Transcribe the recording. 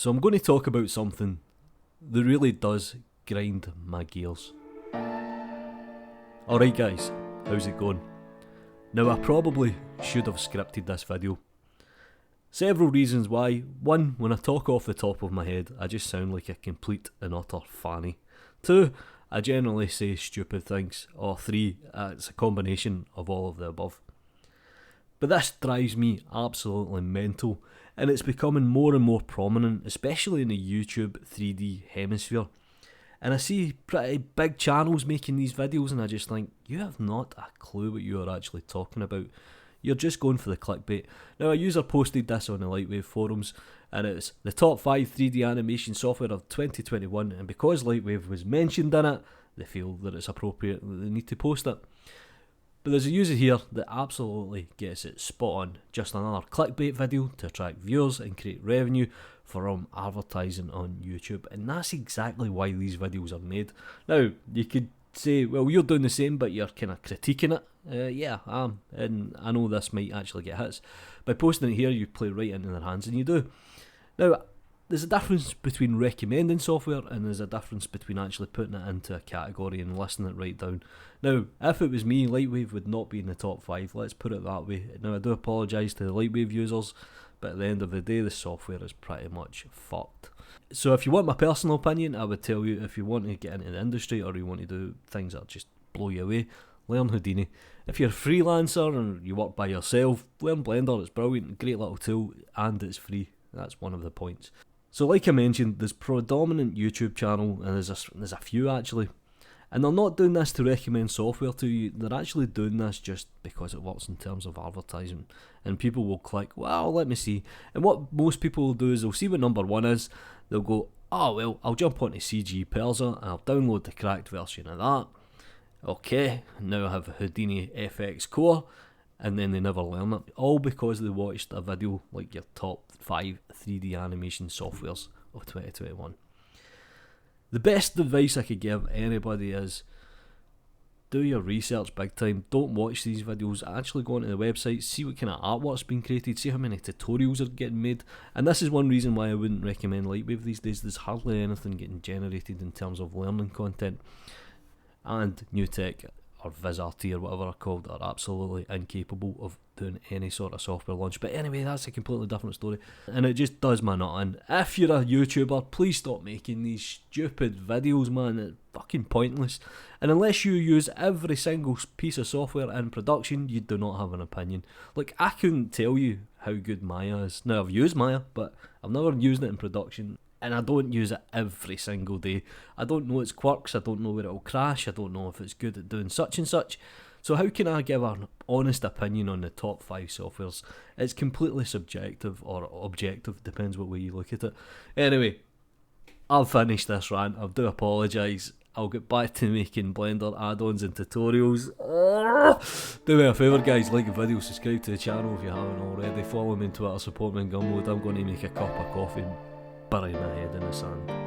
So I'm going to talk about something that really does grind my gears. Alright guys, how's it going? Now I probably should have scripted this video. Several reasons why. One, when I talk off the top of my head, I just sound like a complete and utter fanny. Two, I generally say stupid things. Or three, it's a combination of all of the above. But this drives me absolutely mental, and it's becoming more and more prominent, especially in the YouTube 3D hemisphere. And I see pretty big channels making these videos and I just think, you have not a clue what you are actually talking about. You're just going for the clickbait. Now a user posted this on the Lightwave forums and it's the top 5 3D animation software of 2021, and because Lightwave was mentioned in it, they feel that it's appropriate that they need to post it. But there's a user here that absolutely gets it spot on. Just another clickbait video to attract viewers and create revenue from advertising on YouTube. And that's exactly why these videos are made. Now, you could say, well, you're doing the same, but you're kind of critiquing it. Yeah, I am. And I know this might actually get hits. By posting it here, you play right into their hands, and you do. Now, there's a difference between recommending software and there's a difference between actually putting it into a category and listing it right down. Now, if it was me, Lightwave would not be in the top 5, let's put it that way. Now, I do apologise to the Lightwave users, but at the end of the day, the software is pretty much fucked. So if you want my personal opinion, I would tell you, if you want to get into the industry or you want to do things that just blow you away, learn Houdini. If you're a freelancer and you work by yourself, learn Blender. It's brilliant, great little tool, and it's free. That's one of the points. So like I mentioned, there's predominant YouTube channel, and there's a few actually, and they're not doing this to recommend software to you, they're actually doing this just because it works in terms of advertising, and people will click, well, let me see. And what most people will do is they'll see what number 1 is, they'll go, oh well, I'll jump onto CG Persa and I'll download the cracked version of that. Okay, now I have Houdini FX Core, and then they never learn it, all because they watched a video like your top 5 3D animation softwares of 2021. The best advice I could give anybody is, do your research big time. Don't watch these videos, actually go onto the website, see what kind of artwork's been created, see how many tutorials are getting made. And this is one reason why I wouldn't recommend Lightwave these days. There's hardly anything getting generated in terms of learning content, and New Tech or VizRT or whatever they're called are absolutely incapable of doing any sort of software launch. But anyway, that's a completely different story, and it just does my nut in. If you're a YouTuber, please stop making these stupid videos, man. It's fucking pointless, and unless you use every single piece of software in production, you do not have an opinion. Like, I couldn't tell you how good Maya is. Now, I've used Maya, but I've never used it in production, and I don't use it every single day. I don't know its quirks, I don't know where it'll crash, I don't know if it's good at doing such and such. So how can I give an honest opinion on the top 5 softwares? It's completely subjective or objective, depends what way you look at it. Anyway, I've finished this rant, I do apologise. I'll get back to making Blender add-ons and tutorials. Do me a favour guys, like the video, subscribe to the channel if you haven't already, follow me on Twitter, support me on Gumroad. I'm going to make a cup of coffee and bury my head in the sand.